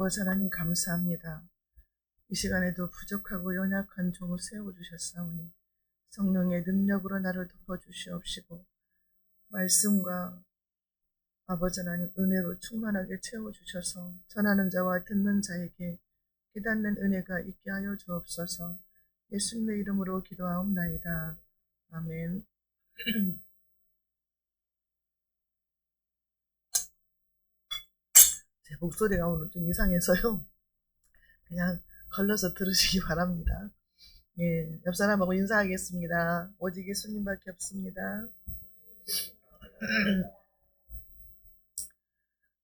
아버지 하나님 감사합니다. 이 시간에도 부족하고 연약한 종을 세워주셨사오니 성령의 능력으로 나를 덮어주시옵시고 말씀과 아버지 하나님 은혜로 충만하게 채워주셔서 전하는 자와 듣는 자에게 깨닫는 은혜가 있게 하여 주옵소서. 예수님의 이름으로 기도하옵나이다. 아멘. 제 목소리가 오늘 좀 이상해서요. 그냥 걸러서 들으시기 바랍니다. 예, 옆 사람하고 인사하겠습니다. 오직 예수님밖에 없습니다.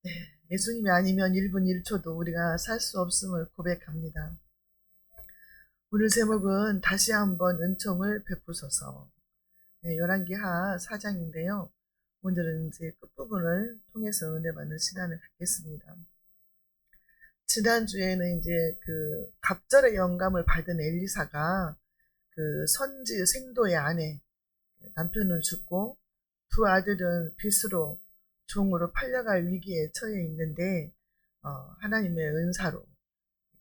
네, 예수님이 아니면 1분 1초도 우리가 살 수 없음을 고백합니다. 오늘 제목은 다시 한번 은총을 베푸소서. 네, 열왕기하 4장인데요. 오늘은 이제 끝부분을 통해서 은혜 받는 시간을 갖겠습니다. 지난주에는 이제 그 갑절의 영감을 받은 엘리사가 그 선지 생도의 아내, 남편은 죽고 두 아들은 빚으로 종으로 팔려갈 위기에 처해 있는데 하나님의 은사로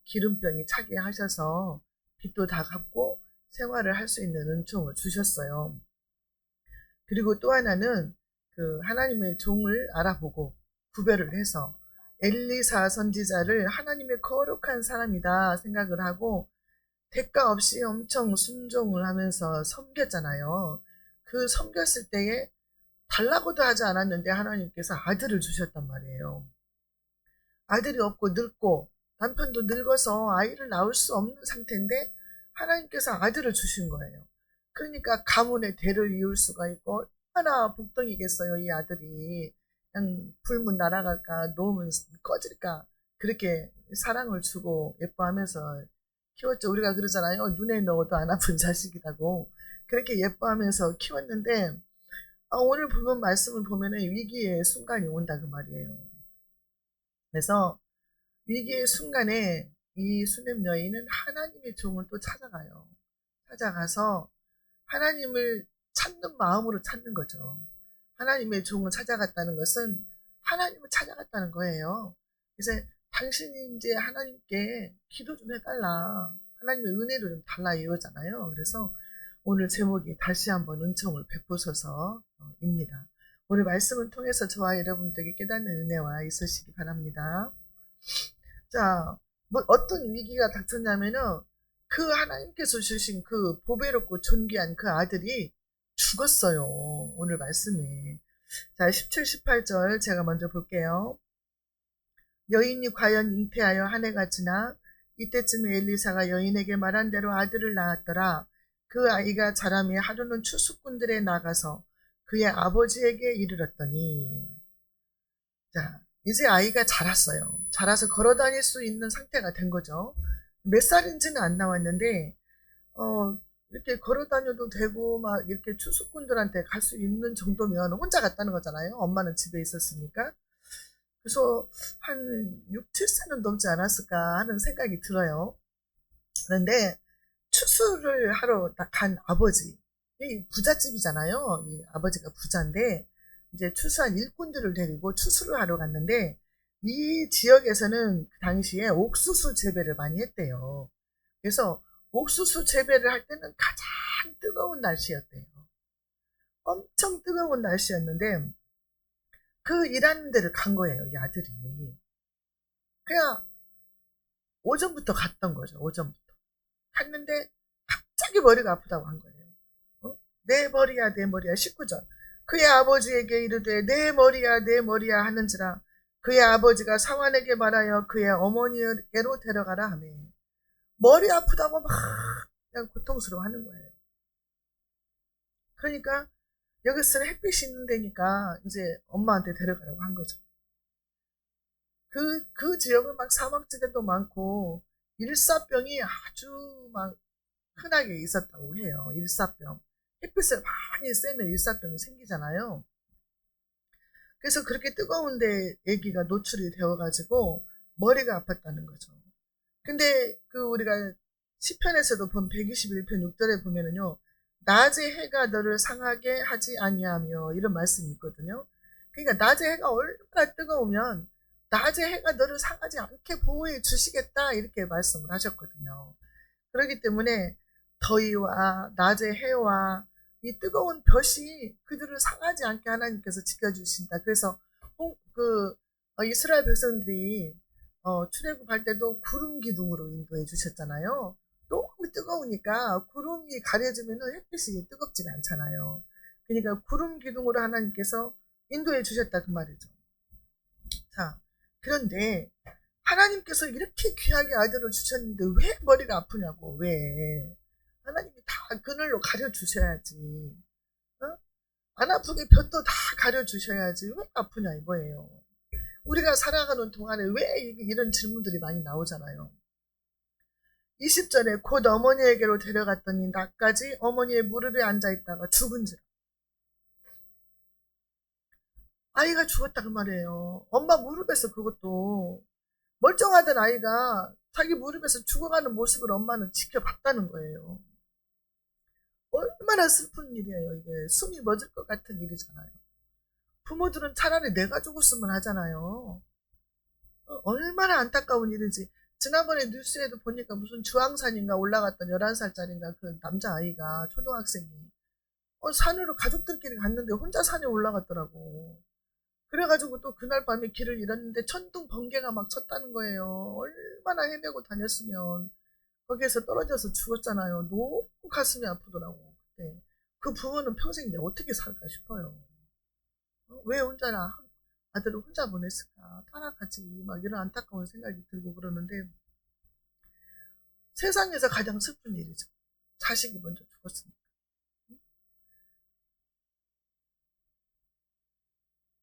기름병이 차게 하셔서 빚도 다 갚고 생활을 할 수 있는 은총을 주셨어요. 그리고 또 하나는 그 하나님의 종을 알아보고 구별을 해서 엘리사 선지자를 하나님의 거룩한 사람이다 생각을 하고 대가 없이 엄청 순종을 하면서 섬겼잖아요. 그 섬겼을 때에 달라고도 하지 않았는데 하나님께서 아들을 주셨단 말이에요. 아들이 없고 늙고 남편도 늙어서 아이를 낳을 수 없는 상태인데 하나님께서 아들을 주신 거예요. 그러니까 가문의 대를 이을 수가 있고 얼마나 복덩이겠어요. 이 아들이 그냥 불문 날아갈까 놓으면 꺼질까 그렇게 사랑을 주고 예뻐하면서 키웠죠. 우리가 그러잖아요. 눈에 넣어도 안 아픈 자식이라고 그렇게 예뻐하면서 키웠는데 오늘 보면 말씀을 보면은 위기의 순간이 온다 그 말이에요. 그래서 위기의 순간에 이 수냄 여인은 하나님의 종을 또 찾아가요. 찾아가서 하나님을 찾는 마음으로 찾는 거죠. 하나님의 종을 찾아갔다는 것은 하나님을 찾아갔다는 거예요. 그래서 당신이 이제 하나님께 기도 좀 해달라. 하나님의 은혜를 좀 달라 이거잖아요. 그래서 오늘 제목이 다시 한번 은총을 베푸소서입니다. 오늘 말씀을 통해서 저와 여러분들에게 깨닫는 은혜와 있으시기 바랍니다. 자, 뭐 어떤 위기가 닥쳤냐면은 그 하나님께서 주신 그 보배롭고 존귀한 그 아들이 죽었어요. 오늘 말씀에. 자, 17, 18절 제가 먼저 볼게요. 여인이 과연 잉태하여 한 해가 지나 이때쯤에 엘리사가 여인에게 말한 대로 아들을 낳았더라. 그 아이가 자라매 하루는 추수꾼들에 나가서 그의 아버지에게 이르렀더니 자, 이제 아이가 자랐어요. 자라서 걸어 다닐 수 있는 상태가 된 거죠. 몇 살인지는 안 나왔는데, 이렇게 걸어 다녀도 되고, 막 이렇게 추수꾼들한테 갈 수 있는 정도면 혼자 갔다는 거잖아요. 엄마는 집에 있었으니까. 그래서 한 6, 7세는 넘지 않았을까 하는 생각이 들어요. 그런데 추수를 하러 딱 간 아버지, 이 부잣집이잖아요. 이 아버지가 부자인데 이제 추수한 일꾼들을 데리고 추수를 하러 갔는데 이 지역에서는 그 당시에 옥수수 재배를 많이 했대요. 그래서 옥수수 재배를 할 때는 가장 뜨거운 날씨였대요. 엄청 뜨거운 날씨였는데 그 일하는 데를 간 거예요, 이 아들이. 그냥 오전부터 갔던 거죠, 오전부터. 갔는데 갑자기 머리가 아프다고 한 거예요. 내 머리야 내 머리야 19절 그의 아버지에게 이르되 내 머리야 내 머리야 하는지라 그의 아버지가 사환에게 말하여 그의 어머니에게로 데려가라 하며 머리 아프다고 막 그냥 고통스러워하는 거예요. 그러니까 여기서는 햇빛이 있는 데니까 이제 엄마한테 데려가라고 한 거죠. 그 지역은 막 사막지대도 많고 일사병이 아주 막 흔하게 있었다고 해요. 일사병. 햇빛을 많이 쐬면 일사병이 생기잖아요. 그래서 그렇게 뜨거운데 아기가 노출이 되어가지고 머리가 아팠다는 거죠. 근데 그 우리가 시편에서도 본 121편 6절에 보면은요. 낮에 해가 너를 상하게 하지 아니하며 이런 말씀이 있거든요. 그러니까 낮에 해가 얼마나 뜨거우면 낮의 해가 너를 상하지 않게 보호해 주시겠다 이렇게 말씀을 하셨거든요. 그렇기 때문에 더위와 낮의 해와 이 뜨거운 볕이 그들을 상하지 않게 하나님께서 지켜주신다. 그래서 이스라엘 백성들이 출애굽할 때도 구름 기둥으로 인도해 주셨잖아요. 너무 뜨거우니까 구름이 가려지면 햇빛이 뜨겁지가 않잖아요. 그러니까 구름 기둥으로 하나님께서 인도해 주셨다 그 말이죠. 자, 그런데 하나님께서 이렇게 귀하게 아들을 주셨는데 왜 머리가 아프냐고. 왜 하나님이 다 그늘로 가려주셔야지. 어? 안 아프게 볕도 다 가려주셔야지 왜 아프냐 이거예요. 우리가 살아가는 동안에 왜 이런 질문들이 많이 나오잖아요. 20절에 곧 어머니에게로 데려갔더니 나까지 어머니의 무릎에 앉아있다가 죽은지라. 아이가 죽었다 그 말이에요. 엄마 무릎에서 그것도 멀쩡하던 아이가 자기 무릎에서 죽어가는 모습을 엄마는 지켜봤다는 거예요. 얼마나 슬픈 일이에요. 이게 숨이 멎을 것 같은 일이잖아요. 부모들은 차라리 내가 죽었으면 하잖아요. 얼마나 안타까운 일인지. 지난번에 뉴스에도 보니까 무슨 주황산인가 올라갔던 11살짜리인가 그 남자아이가 초등학생이 산으로 가족들끼리 갔는데 혼자 산에 올라갔더라고. 그래가지고 또 그날 밤에 길을 잃었는데 천둥 번개가 막 쳤다는 거예요. 얼마나 헤매고 다녔으면 거기에서 떨어져서 죽었잖아요. 너무 가슴이 아프더라고. 그때. 그 부모는 평생 내가 어떻게 살까 싶어요. 왜 혼자나 아들을 혼자 보냈을까? 타락하지. 막 이런 안타까운 생각이 들고 그러는데 세상에서 가장 슬픈 일이죠. 자식이 먼저 죽었으니까.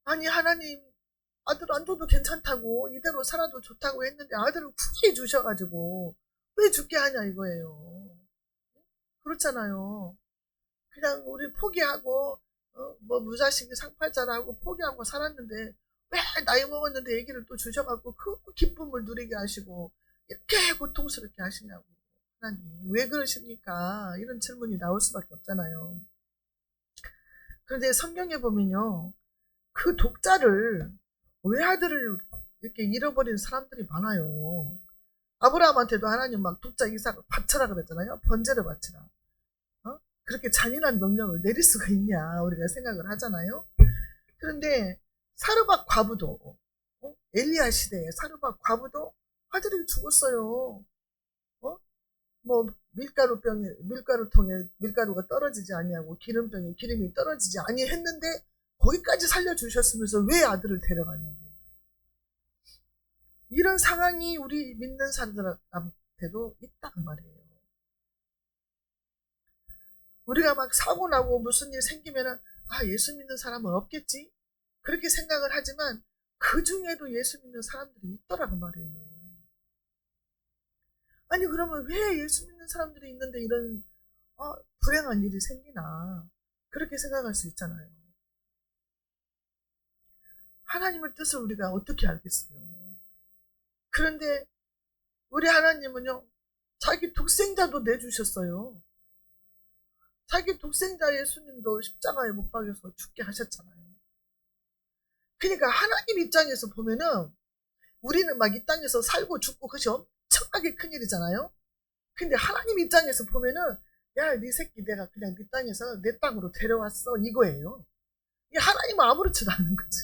아니 하나님 아들 안 줘도 괜찮다고 이대로 살아도 좋다고 했는데 아들을 굳이 주셔가지고 왜 죽게 하냐 이거예요. 그렇잖아요. 그냥 우리 포기하고 뭐 무자식이 상팔자라고 포기하고 살았는데 왜 나이 먹었는데 얘기를 또 주셔갖고 그 기쁨을 누리게 하시고 이렇게 고통스럽게 하시냐고. 하나님 왜 그러십니까? 이런 질문이 나올 수밖에 없잖아요. 그런데 성경에 보면요. 그 독자를 외아들을 이렇게 잃어버린 사람들이 많아요. 아브라함한테도 하나님 막 독자 이삭을 바쳐라 그랬잖아요. 번제를 바치라. 그렇게 잔인한 명령을 내릴 수가 있냐 우리가 생각을 하잖아요. 그런데 사르밧 과부도 엘리야 시대에 사르밧 과부도 아들이 죽었어요. 뭐 밀가루통에 밀가루가 떨어지지 아니하고 기름병에 기름이 떨어지지 아니했는데 거기까지 살려주셨으면서 왜 아들을 데려가냐고. 이런 상황이 우리 믿는 사람들한테도 있다는 말이에요. 우리가 막 사고 나고 무슨 일 생기면은 예수 믿는 사람은 없겠지 그렇게 생각을 하지만 그 중에도 예수 믿는 사람들이 있더라고 말이에요. 아니 그러면 왜 예수 믿는 사람들이 있는데 이런 불행한 일이 생기나 그렇게 생각할 수 있잖아요. 하나님의 뜻을 우리가 어떻게 알겠어요. 그런데 우리 하나님은요 자기 독생자도 내주셨어요. 자기 독생자 예수님도 십자가에 못 박여서 죽게 하셨잖아요. 그러니까 하나님 입장에서 보면은 우리는 막 이 땅에서 살고 죽고 그것이 엄청나게 큰일이잖아요. 근데 하나님 입장에서 보면은 야, 네 새끼 내가 그냥 네 땅에서 내 땅으로 데려왔어 이거예요. 이게 하나님은 아무렇지도 않은 거지.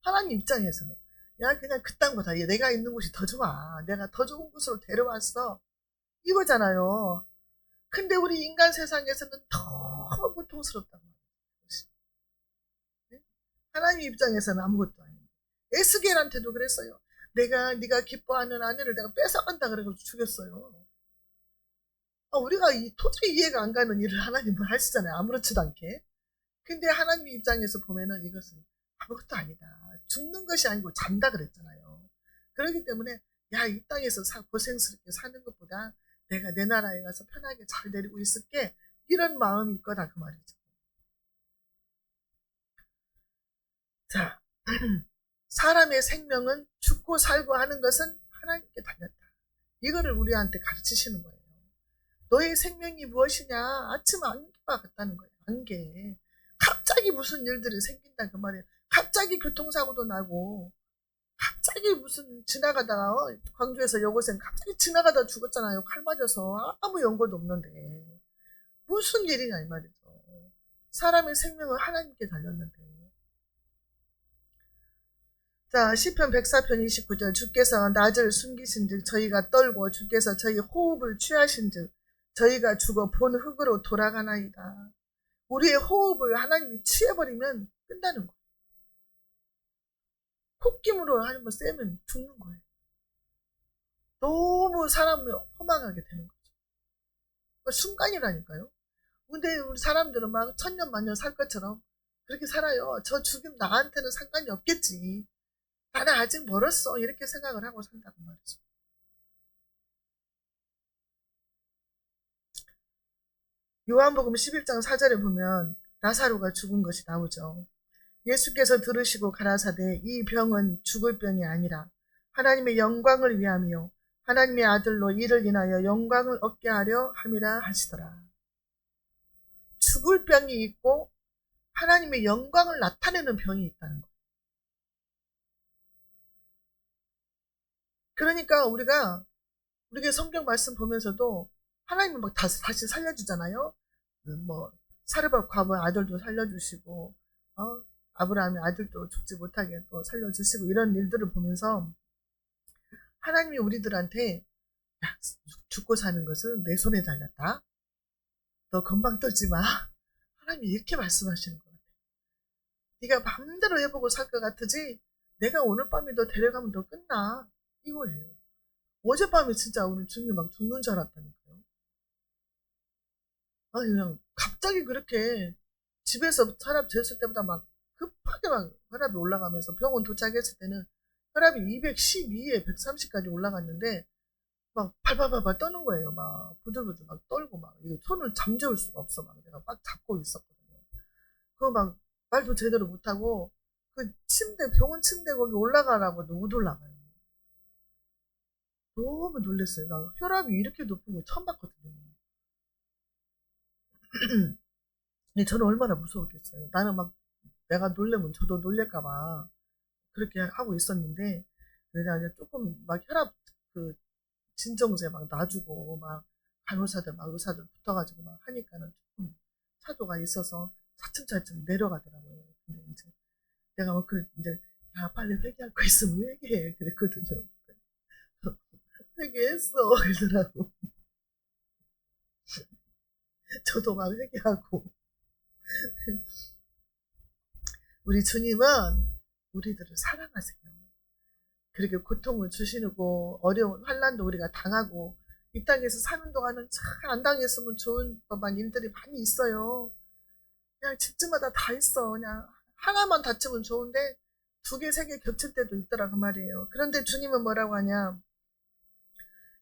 하나님 입장에서는 야 그냥 그 땅보다 내가 있는 곳이 더 좋아. 내가 더 좋은 곳으로 데려왔어. 이거잖아요. 근데 우리 인간 세상에서는 너무 고통스럽단 말이에요. 하나님 입장에서는 아무것도 아니에요. 에스겔한테도 그랬어요. 네가 기뻐하는 아내를 내가 뺏어간다 그래서 죽였어요. 우리가 도저히 이해가 안 가는 일을 하나님은 하시잖아요. 아무렇지도 않게. 근데 하나님 입장에서 보면은 이것은 아무것도 아니다. 죽는 것이 아니고 잔다 그랬잖아요. 그렇기 때문에 야, 이 땅에서 고생스럽게 사는 것보다 내가 내 나라에 가서 편하게 잘 내리고 있을게. 이런 마음일 거다 그 말이죠. 자, 사람의 생명은 죽고 살고 하는 것은 하나님께 달렸다. 이거를 우리한테 가르치시는 거예요. 너의 생명이 무엇이냐? 아침 안개와 같다는 거예요. 안개. 갑자기 무슨 일들이 생긴다 그 말이에요. 갑자기 교통사고도 나고 갑자기 무슨 지나가다가 광주에서 여고생 갑자기 지나가다 죽었잖아요. 칼 맞아서 아무 연고도 없는데 무슨 일이냐 이 말이죠. 사람의 생명은 하나님께 달렸는데. 자, 시편 104편 29절 주께서 낮을 숨기신즉 저희가 떨고 주께서 저희 호흡을 취하신즉 저희가 죽어 본 흙으로 돌아가나이다. 우리의 호흡을 하나님이 취해버리면 끝나는 거예요. 콧김으로 하나님을 쐬면 죽는 거예요. 너무 사람을 허망하게 되는 거죠. 순간이라니까요. 근데 우리 사람들은 막 천년 만년 살 것처럼 그렇게 살아요. 저 죽임 나한테는 상관이 없겠지. 나는 아직 멀었어. 이렇게 생각을 하고 산다고 말이죠. 요한복음 11장 4절에 보면 나사로가 죽은 것이 나오죠. 예수께서 들으시고 가라사대 이 병은 죽을 병이 아니라 하나님의 영광을 위함이요 하나님의 아들로 이를 인하여 영광을 얻게 하려 함이라 하시더라. 죽을 병이 있고 하나님의 영광을 나타내는 병이 있다는 거예요. 그러니까 우리가 성경 말씀 보면서도 하나님은 막 다시 살려주잖아요. 뭐 사르밧 과부의 아들도 살려주시고 아브라함의 아들도 죽지 못하게 또 살려주시고 이런 일들을 보면서 하나님이 우리들한테 야, 죽고 사는 것은 내 손에 달렸다. 너 건방 떨지 마. 하나님이 이렇게 말씀하시는 것 같아. 네가 마음대로 해보고 살 것 같으지 내가 오늘 밤에 너 데려가면 너 끝나. 이거예요. 어젯밤에 진짜 우리 주님이 막 죽는 줄 알았다니까요. 그냥 갑자기 그렇게 집에서 혈압 쟀을 때보다 막 급하게 막 혈압이 올라가면서 병원 도착했을 때는 혈압이 212에 130까지 올라갔는데 막 발발발발 떠는 거예요. 막 부들부들 막 떨고 막 이게 손을 잠재울 수가 없어. 막 내가 막 잡고 있었거든요. 그거 막 말도 제대로 못하고 그 병원 침대 거기 올라가라고도 못 올라가요. 너무 놀랐어요. 나 혈압이 이렇게 높은 거 처음 봤거든요. 저는 얼마나 무서웠겠어요. 나는 막 내가 놀래면 저도 놀랄까봐 그렇게 하고 있었는데 내가 이제 조금 막 혈압 그 진정제 막 놔주고 막 간호사들 막 의사들 붙어가지고 막 하니까는 조금 차도가 있어서 차츰차츰 내려가더라고요. 근데 이제 내가 막 그래 이제 야 빨리 회개할 거 있으면 회개해 그랬거든요. 회개했어 이러더라고. 저도 막 회개하고 우리 주님은 우리들을 사랑하세요. 그렇게 고통을 주시고 어려운 환난도 우리가 당하고 이 땅에서 사는 동안은 참 안 당했으면 좋은 법한 일들이 많이 있어요. 그냥 집집마다 다 있어. 그냥 하나만 다치면 좋은데 두 개, 세 개 겹칠 때도 있더라 그 말이에요. 그런데 주님은 뭐라고 하냐?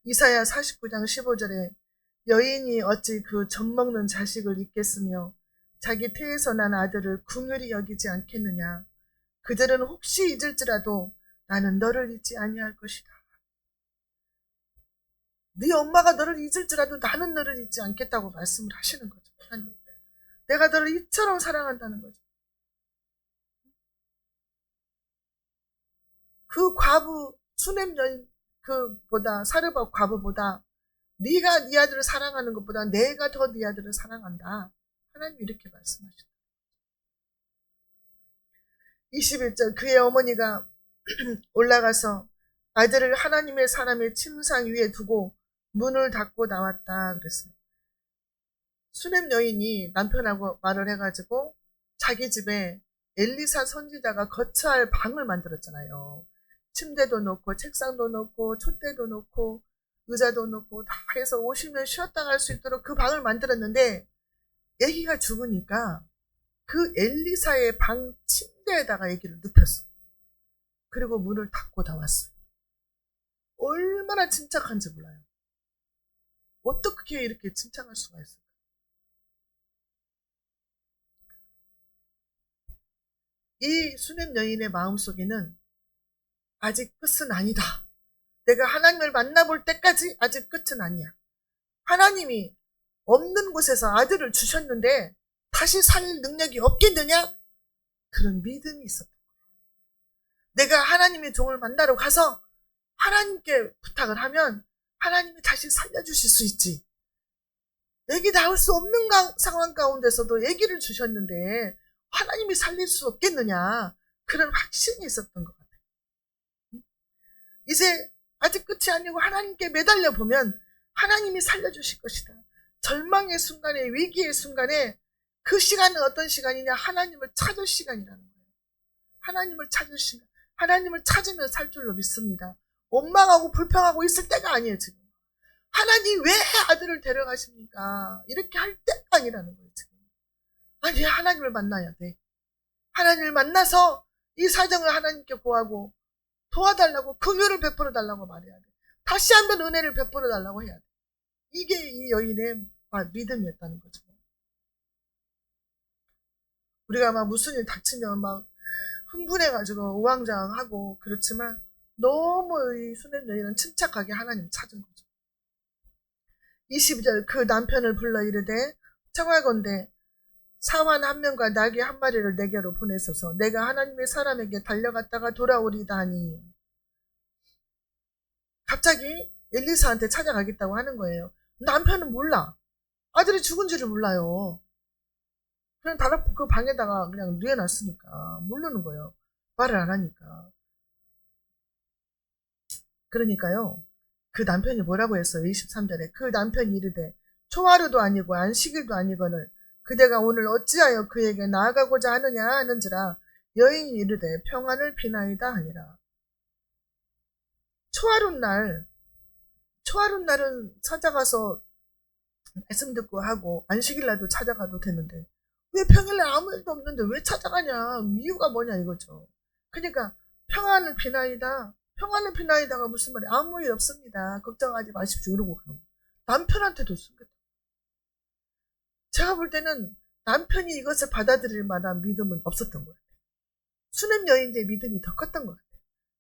이사야 49장 15절에 여인이 어찌 그 젖먹는 자식을 잊겠으며 자기 태에서 난 아들을 긍휼히 여기지 않겠느냐. 그들은 혹시 잊을지라도 나는 너를 잊지 아니할 것이다. 네 엄마가 너를 잊을지라도 나는 너를 잊지 않겠다고 말씀을 하시는 거죠. 하나님. 내가 너를 이처럼 사랑한다는 거죠. 그 과부 수냄 여인 그보다 사르밧 과부보다 네가 네 아들을 사랑하는 것보다 내가 더 네 아들을 사랑한다. 하나님 이렇게 말씀하셨다. 21절 그의 어머니가 올라가서 아들을 하나님의 사람의 침상 위에 두고 문을 닫고 나왔다 그랬어요. 수냄 여인이 남편하고 말을 해가지고 자기 집에 엘리사 선지자가 거처할 방을 만들었잖아요. 침대도 놓고 책상도 놓고 촛대도 놓고 의자도 놓고 다 해서 오시면 쉬었다 갈 수 있도록 그 방을 만들었는데 아기가 죽으니까 그 엘리사의 방 침대에다가 아기를 눕혔어요. 그리고 문을 닫고 나왔어요. 얼마나 침착한지 몰라요. 어떻게 이렇게 침착할 수가 있을까? 이 수냄 여인의 마음속에는 아직 끝은 아니다. 내가 하나님을 만나볼 때까지 아직 끝은 아니야. 하나님이 없는 곳에서 아들을 주셨는데 다시 살 능력이 없겠느냐? 그런 믿음이 있었다. 내가 하나님의 종을 만나러 가서 하나님께 부탁을 하면 하나님이 다시 살려주실 수 있지. 애기 낳을 수 없는 상황 가운데서도 애기를 주셨는데 하나님이 살릴 수 없겠느냐. 그런 확신이 있었던 것 같아요. 이제 아직 끝이 아니고 하나님께 매달려 보면 하나님이 살려주실 것이다. 절망의 순간에, 위기의 순간에 그 시간은 어떤 시간이냐? 하나님을 찾을 시간이라는 거예요. 하나님을 찾을 시간. 하나님을 찾으면 살 줄로 믿습니다. 원망하고 불평하고 있을 때가 아니에요, 지금. 하나님 왜 아들을 데려가십니까? 이렇게 할 때가 아니라는 거예요, 지금. 아니, 하나님을 만나야 돼. 하나님을 만나서 이 사정을 하나님께 구하고 도와달라고, 긍휼을 베풀어 달라고 말해야 돼. 다시 한번 은혜를 베풀어 달라고 해야 돼. 이게 이 여인의 믿음이었다는 거죠. 우리가 막 무슨 일 닥치면 막 흥분해가지고 우왕좌왕하고 그렇지만 너무 이 수냄 여인은 침착하게 하나님 찾은 거죠. 22절 그 남편을 불러 이르되 청하건대 사환 한 명과 나귀 한 마리를 내게로 보내소서. 내가 하나님의 사람에게 달려갔다가 돌아오리다 하니. 갑자기 엘리사한테 찾아가겠다고 하는 거예요. 남편은 몰라. 아들이 죽은 줄을 몰라요. 그냥 그 방에다가 그냥 뉘어놨으니까 모르는 거예요. 말을 안 하니까. 그러니까요. 그 남편이 뭐라고 했어요? 23절에 그 남편이 이르되 초하루도 아니고 안식일도 아니거늘 그대가 오늘 어찌하여 그에게 나아가고자 하느냐 하는지라. 여인이 이르되 평안을 비나이다 하니라. 초하룻날은 찾아가서 말씀 듣고 하고 안식일날도 찾아가도 되는데 왜 평일날 아무 일도 없는데 왜 찾아가냐, 이유가 뭐냐 이거죠. 그러니까 평안을 비나이다가 무슨 말이야? 아무 일 없습니다, 걱정하지 마십시오 이러고 가는 거예요. 남편한테도 숨겼다. 제가 볼 때는 남편이 이것을 받아들일 만한 믿음은 없었던 것 같아요. 수냄 여인의 믿음이 더 컸던 것 같아요.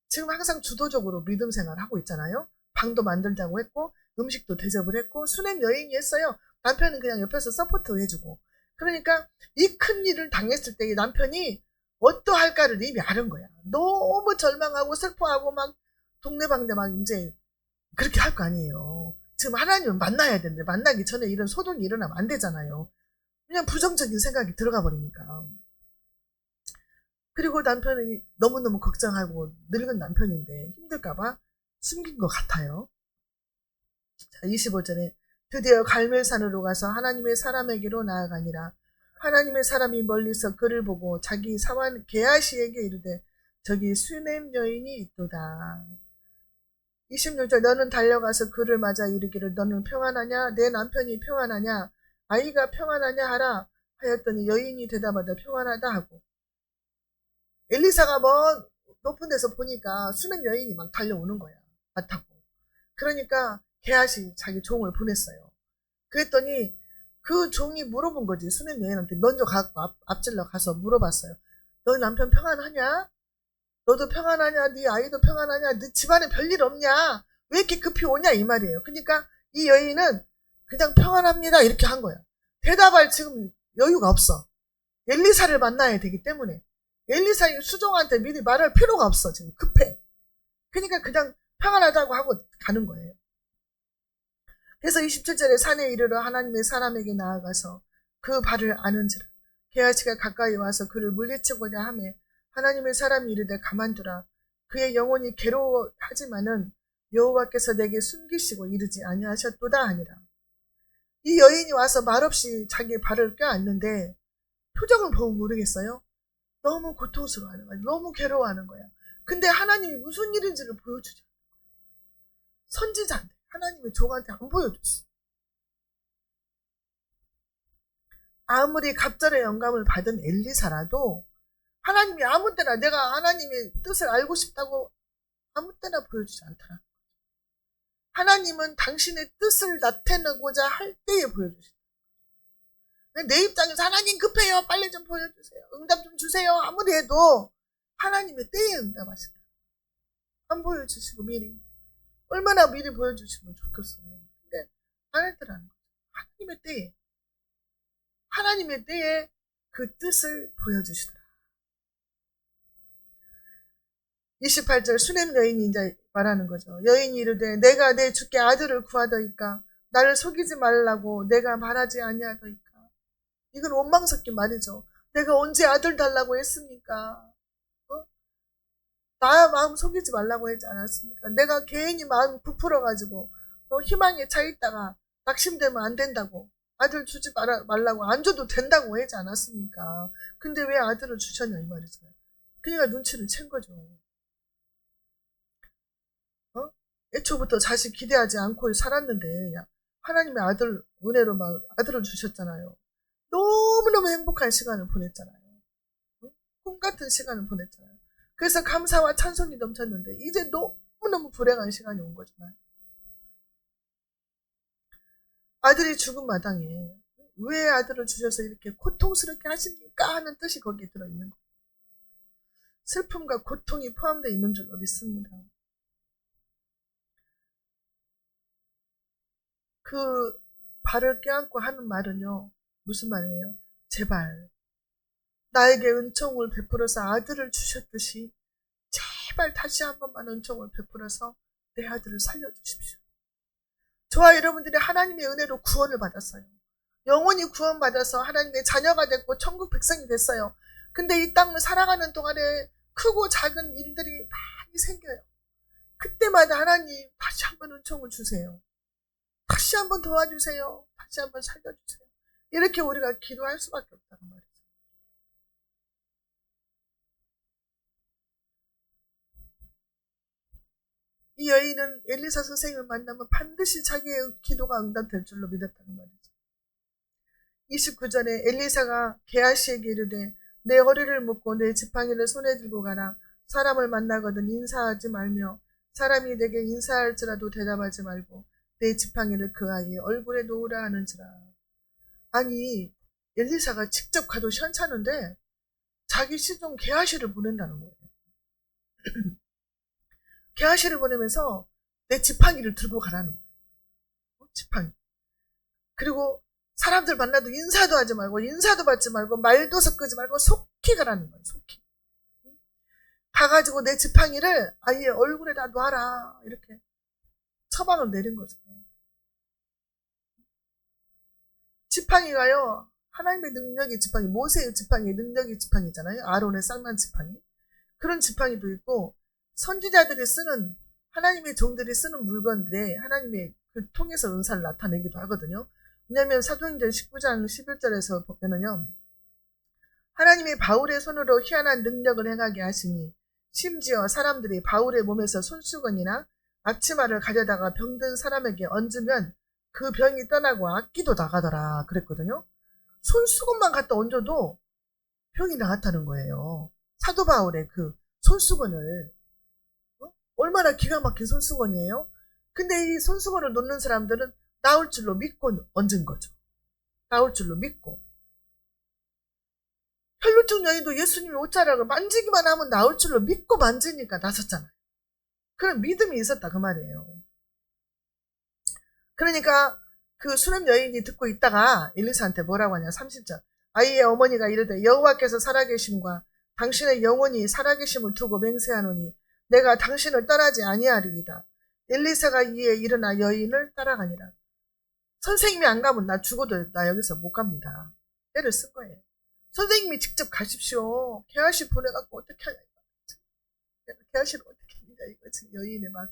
지금 항상 주도적으로 믿음 생활을 하고 있잖아요. 방도 만들자고 했고 음식도 대접을 했고 수냄 여인이 했어요. 남편은 그냥 옆에서 서포트 해주고. 그러니까 이 큰 일을 당했을 때 이 남편이 어떠할까를 이미 아는 거야. 너무 절망하고 슬퍼하고 막 동네방네 막 이제 그렇게 할 거 아니에요. 지금 하나님은 만나야 되는데 만나기 전에 이런 소동이 일어나면 안 되잖아요. 그냥 부정적인 생각이 들어가 버리니까. 그리고 남편이 너무너무 걱정하고 늙은 남편인데 힘들까봐 숨긴 것 같아요. 자, 25절에 드디어 갈멜산으로 가서 하나님의 사람에게로 나아가니라. 하나님의 사람이 멀리서 그를 보고 자기 사환 게하시에게 이르되 저기 수냄 여인이 있도다. 26절 너는 달려가서 그를 맞아 이르기를 너는 평안하냐? 내 남편이 평안하냐? 아이가 평안하냐 하라 하였더니 여인이 대답하되 평안하다 하고. 엘리사가 먼 높은 데서 보니까 수냄 여인이 막 달려오는 거야. 맞다고. 그러니까 게하시 자기 종을 보냈어요. 그랬더니 그 종이 물어본 거지. 수냄 여인한테 먼저 앞질러 가서 물어봤어요. 너 남편 평안하냐? 너도 평안하냐? 네 아이도 평안하냐? 네 집안에 별일 없냐? 왜 이렇게 급히 오냐? 이 말이에요. 그러니까 이 여인은 그냥 평안합니다 이렇게 한 거야. 대답할 지금 여유가 없어. 엘리사를 만나야 되기 때문에. 엘리사의 수종한테 미리 말할 필요가 없어. 지금 급해. 그러니까 그냥 평안하다고 하고 가는 거예요. 그래서 27절에 산에 이르러 하나님의 사람에게 나아가서 그 발을 아는지라. 게하시가 가까이 와서 그를 물리치고자 하매 하나님의 사람이 이르되 가만두라. 그의 영혼이 괴로워하지만은 여호와께서 내게 숨기시고 이르지 아니하셨도다 하니라. 이 여인이 와서 말없이 자기 발을 껴안는데 표정을 보면 모르겠어요. 너무 고통스러워하는 거야. 너무 괴로워하는 거야. 근데 하나님이 무슨 일인지를 보여주지 않는 거야. 선지자인데 하나님의 종한테 안 보여줬어. 아무리 갑절의 영감을 받은 엘리사라도 하나님이 아무 때나 내가 하나님의 뜻을 알고 싶다고 아무 때나 보여주지 않더라. 하나님은 당신의 뜻을 나타내고자 할 때에 보여주신다. 내 입장에서 하나님 급해요. 빨리 좀 보여주세요. 응답 좀 주세요. 아무리 해도 하나님의 때에 응답하신다. 안 보여주시고 미리. 얼마나 미리 보여주시면 좋겠어요. 근데 안 했더라는 거죠. 하나님의 때에 그 뜻을 보여주시더라. 28절 수냄 여인이 이제 말하는 거죠. 여인이 이르되 내가 내 주께 아들을 구하더이까 나를 속이지 말라고 내가 말하지 아니하더이까. 이건 원망 섞인 말이죠. 내가 언제 아들 달라고 했습니까? 어? 나 마음 속이지 말라고 하지 않았습니까? 내가 괜히 마음 부풀어가지고 희망에 차 있다가 낙심되면 안 된다고 아들 주지 말라고 안 줘도 된다고 하지 않았습니까? 근데 왜 아들을 주셨냐 이 말이죠. 그러니까 눈치를 챈 거죠. 어? 애초부터 자식 기대하지 않고 살았는데 하나님의 아들 은혜로 막 아들을 주셨잖아요. 너무너무 행복한 시간을 보냈잖아요. 응? 꿈 같은 시간을 보냈잖아요. 그래서 감사와 찬송이 넘쳤는데 이제 너무너무 불행한 시간이 온 거잖아요. 아들이 죽은 마당에 왜 아들을 주셔서 이렇게 고통스럽게 하십니까? 하는 뜻이 거기에 들어있는 거예요. 슬픔과 고통이 포함되어 있는 줄로 믿습니다. 그 발을 껴안고 하는 말은요. 무슨 말이에요? 제발 나에게 은총을 베풀어서 아들을 주셨듯이 제발 다시 한 번만 은총을 베풀어서 내 아들을 살려주십시오. 저와 여러분들이 하나님의 은혜로 구원을 받았어요. 영원히 구원받아서 하나님의 자녀가 됐고 천국 백성이 됐어요. 근데 이 땅을 살아가는 동안에 크고 작은 일들이 많이 생겨요. 그때마다 하나님 다시 한 번 은총을 주세요. 다시 한 번 도와주세요. 다시 한 번 살려주세요. 이렇게 우리가 기도할 수밖에 없다는 말이죠. 이 여인은 엘리사 선생을 만나면 반드시 자기의 기도가 응답될 줄로 믿었다는 말이죠. 29절에 엘리사가 게하시에게 이르되 내 허리를 묶고 내 지팡이를 손에 들고 가라. 사람을 만나거든 인사하지 말며 사람이 내게 인사할지라도 대답하지 말고 내 지팡이를 그 아이의 얼굴에 놓으라 하는지라. 아니 엘리사가 직접 가도 시원찮은데 자기 시종 게하시를 보낸다는 거예요. 게하시를 보내면서 내 지팡이를 들고 가라는 거예요. 지팡이. 그리고 사람들 만나도 인사도 하지 말고 인사도 받지 말고 말도 섞지 말고 속히 가라는 거예요. 속히. 가가지고 내 지팡이를 아예 얼굴에다 놔라 이렇게 처방을 내린 거죠. 지팡이가요 하나님의 능력의 지팡이, 모세의 지팡이 능력의 지팡이잖아요. 아론의 쌍난 지팡이. 그런 지팡이도 있고 선지자들이 쓰는 하나님의 종들이 쓰는 물건들에 하나님의 그 통해서 은사를 나타내기도 하거든요. 왜냐하면 사도행전 19장 11절에서 보면은요. 하나님이 바울의 손으로 희한한 능력을 행하게 하시니 심지어 사람들이 바울의 몸에서 손수건이나 앞치마를 가져다가 병든 사람에게 얹으면 그 병이 떠나고 악기도 나가더라 그랬거든요. 손수건만 갖다 얹어도 병이 나았다는 거예요. 사도 바울의 그 손수건을 얼마나 기가 막힌 손수건이에요. 근데 이 손수건을 놓는 사람들은 나올 줄로 믿고 얹은 거죠. 나올 줄로 믿고. 혈루증 여인도 예수님의 옷자락을 만지기만 하면 나올 줄로 믿고 만지니까 나섰잖아요. 그런 믿음이 있었다 그 말이에요. 그러니까 그 수냄 여인이 듣고 있다가 엘리사한테 뭐라고 하냐 30절 아이의 어머니가 이르되 여호와께서 살아계심과 당신의 영혼이 살아계심을 두고 맹세하노니 내가 당신을 떠나지 아니하리이다. 엘리사가 이에 일어나 여인을 따라가니라. 선생님이 안 가면 나 죽어도 나 여기서 못 갑니다. 때를 쓴 거예요. 선생님이 직접 가십시오. 게하시 보내갖고 어떻게 하냐. 게하시를 어떻게 했냐 이거지. 여인의 막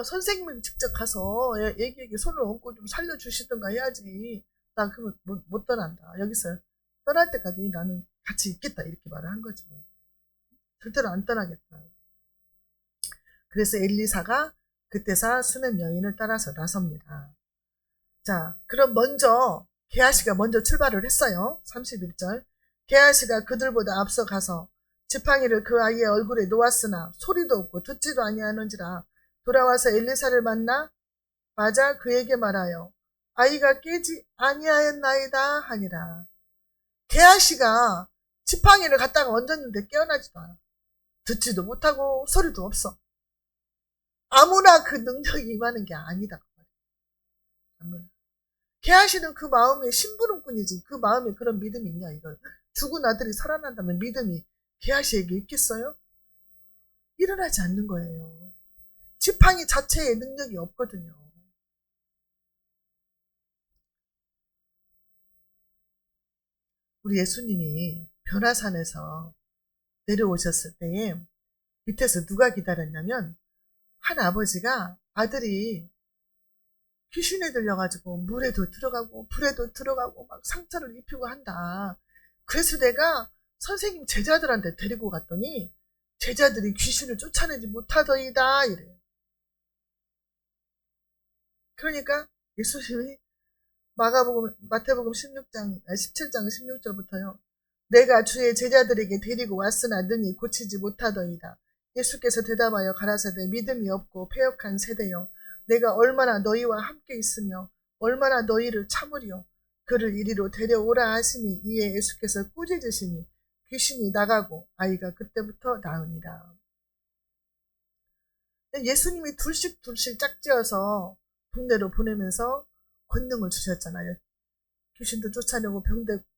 선생님이 직접 가서 애기에게 손을 얹고 좀 살려주시든가 해야지. 나 그거 못 떠난다. 여기서 떠날 때까지 나는 같이 있겠다. 이렇게 말을 한 거지. 절대로 안 떠나겠다. 그래서 엘리사가 그때서 수냄 여인을 따라서 나섭니다. 자, 그럼 먼저 게하시가 먼저 출발을 했어요. 31절. 게하시가 그들보다 앞서 가서 지팡이를 그 아이의 얼굴에 놓았으나 소리도 없고 듣지도 아니하는지라 돌아와서 엘리사를 만나 맞아 그에게 말하여 아이가 깨지 아니하였나이다 하니라. 게하시가 지팡이를 갖다가 얹었는데 깨어나지도 않아. 듣지도 못하고 소리도 없어. 아무나 그 능력이 임하는 게 아니다. 아무나. 게하시는 그 마음에 심부름꾼이지. 그 마음에 그런 믿음이 있냐 이걸. 죽은 아들이 살아난다면 믿음이 게하시에게 있겠어요? 일어나지 않는 거예요. 지팡이 자체에 능력이 없거든요. 우리 예수님이 변화산에서 내려오셨을 때에 밑에서 누가 기다렸냐면 한 아버지가 아들이 귀신에 들려가지고 물에도 들어가고 불에도 들어가고 막 상처를 입히고 한다. 그래서 내가 선생님 제자들한테 데리고 갔더니 제자들이 귀신을 쫓아내지 못하더이다 이래요. 그러니까 예수님이 마태복음 17장 16절부터요. 내가 주의 제자들에게 데리고 왔으나 능히 고치지 못하더이다. 예수께서 대답하여 가라사대 믿음이 없고 패역한 세대여 내가 얼마나 너희와 함께 있으며 얼마나 너희를 참으리요. 그를 이리로 데려오라 하시니 이에 예수께서 꾸짖으시니 귀신이 나가고 아이가 그때부터 나으니라. 예수님이 둘씩 짝지어서 동네로 보내면서 권능을 주셨잖아요. 귀신도 쫓아내고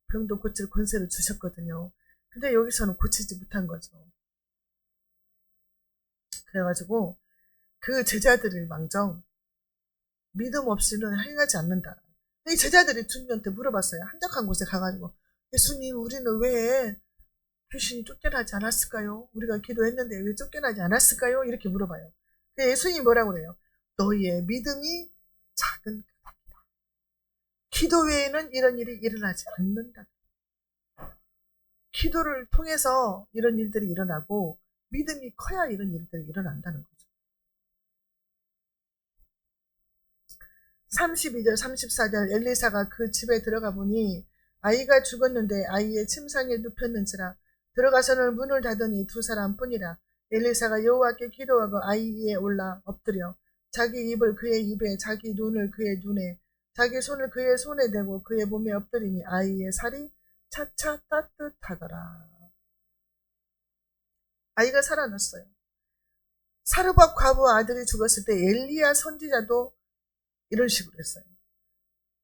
병도 고칠 권세를 주셨거든요. 근데 여기서는 고치지 못한 거죠. 그래가지고 그 제자들을 망정 믿음 없이는 행하지 않는다. 이 제자들이 주님한테 물어봤어요. 한적한 곳에 가가지고 예수님 우리는 왜 귀신이 쫓겨나지 않았을까요? 우리가 기도했는데 왜 쫓겨나지 않았을까요? 이렇게 물어봐요. 예수님이 뭐라고 그래요? 너희의 믿음이 작은 기도 외에는 이런 일이 일어나지 않는다. 기도를 통해서 이런 일들이 일어나고 믿음이 커야 이런 일들이 일어난다는 거죠. 32절 34절 엘리사가 그 집에 들어가 보니 아이가 죽었는데 아이의 침상에 눕혔는지라 들어가서는 문을 닫으니 두 사람뿐이라. 엘리사가 여호와께 기도하고 아이 위에 올라 엎드려 자기 입을 그의 입에 자기 눈을 그의 눈에 자기 손을 그의 손에 대고 그의 몸에 엎드리니 아이의 살이 차차 따뜻하더라. 아이가 살아났어요. 사르밧 과부 아들이 죽었을 때 엘리야 선지자도 이런 식으로 했어요.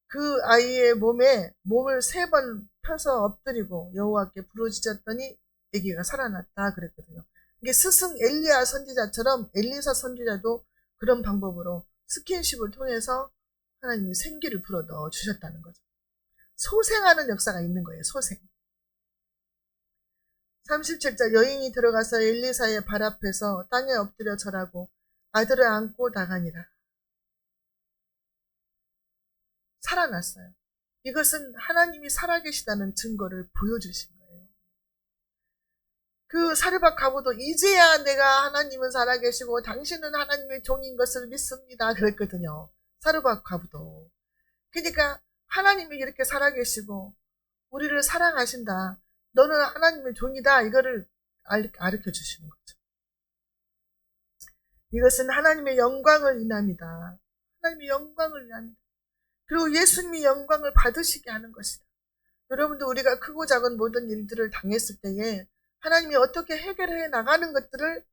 그 아이의 몸을 3번 펴서 엎드리고 여호와께 부르짖었더니 아기가 살아났다 그랬거든요. 이게 스승 엘리야 선지자처럼 엘리사 선지자도 그런 방법으로 스킨십을 통해서 하나님이 생기를 불어 넣어 주셨다는 거죠. 소생하는 역사가 있는 거예요. 소생. 37절 여인이 들어가서 엘리사의 발 앞에서 땅에 엎드려 절하고 아들을 안고 나가니라. 살아났어요. 이것은 하나님이 살아계시다는 증거를 보여주신 거예요. 그 사르밧 과부도 이제야 내가 하나님은 살아계시고 당신은 하나님의 종인 것을 믿습니다. 그랬거든요. 사르밧 과부도. 그러니까 하나님이 이렇게 살아계시고 우리를 사랑하신다. 너는 하나님의 종이다. 이거를 가르쳐 주시는 거죠. 이것은 하나님의 영광을 인합니다. 하나님의 영광을 인합니다. 그리고 예수님이 영광을 받으시게 하는 것이다. 여러분도 우리가 크고 작은 모든 일들을 당했을 때에 하나님이 어떻게 해결해 나가는 것들을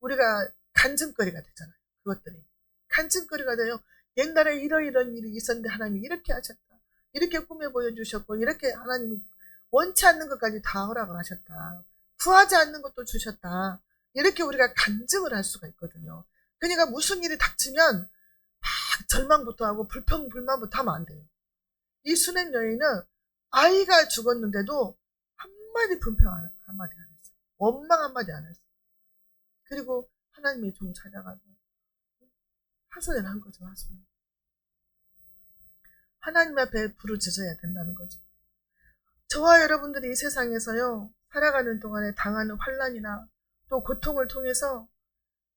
우리가 간증거리가 되잖아요. 그것들이. 간증거리가 돼요. 옛날에 이러이런 일이 있었는데 하나님이 이렇게 하셨다. 이렇게 꿈에 보여주셨고 이렇게 하나님이 원치 않는 것까지 다 허락을 하셨다. 구하지 않는 것도 주셨다. 이렇게 우리가 간증을 할 수가 있거든요. 그러니까 무슨 일이 닥치면 막 절망부터 하고 불평불만부터 하면 안 돼요. 이 수냄 여인은 아이가 죽었는데도 한마디 불평 한마디 안 했어요. 원망 한마디 안 했어요. 그리고 하나님의 종 찾아가지고 하소연 한 거죠. 하소연. 하나님 앞에 부르짖어야 된다는 거죠. 저와 여러분들이 이 세상에서요 살아가는 동안에 당하는 환난이나 또 고통을 통해서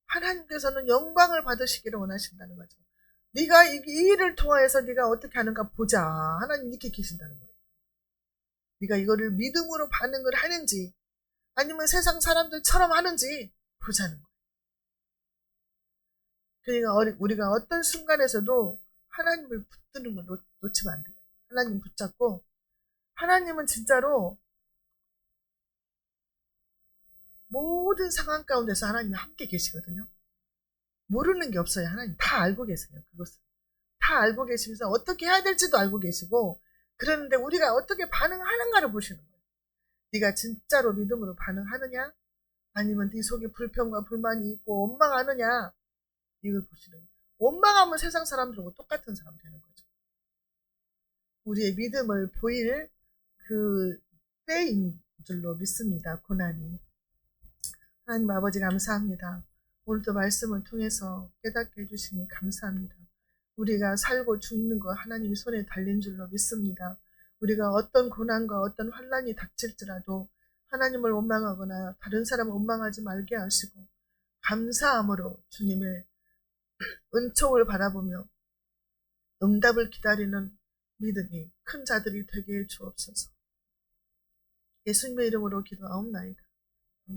하나님께서는 영광을 받으시기를 원하신다는 거죠. 네가 이 일을 통해서 네가 어떻게 하는가 보자. 하나님 이렇게 계신다는 거예요. 네가 이거를 믿음으로 반응을 하는지 아니면 세상 사람들처럼 하는지 보자는 거예요. 그러니까 우리가 어떤 순간에서도 하나님을 붙드는 걸 놓치면 안 돼요. 하나님 붙잡고 하나님은 진짜로 모든 상황 가운데서 하나님이 함께 계시거든요. 모르는 게 없어요. 하나님 다 알고 계세요. 그것을 다 알고 계시면서 어떻게 해야 될지도 알고 계시고 그러는데 우리가 어떻게 반응하는가를 보시는 거예요. 네가 진짜로 믿음으로 반응하느냐 아니면 네 속에 불평과 불만이 있고 원망하느냐? 이걸 보시는 거예요. 원망하면 세상 사람들하고 똑같은 사람 되는 거죠. 우리의 믿음을 보일 그 때인 줄로 믿습니다. 고난이. 하나님 아버지 감사합니다. 오늘도 말씀을 통해서 깨닫게 해주시니 감사합니다. 우리가 살고 죽는 거 하나님 손에 달린 줄로 믿습니다. 우리가 어떤 고난과 어떤 환난이 닥칠지라도 하나님을 원망하거나 다른 사람을 원망하지 말게 하시고 감사함으로 주님의 은총을 바라보며 응답을 기다리는 믿음이 큰 자들이 되게 해 주옵소서. 예수님의 이름으로 기도하옵나이다.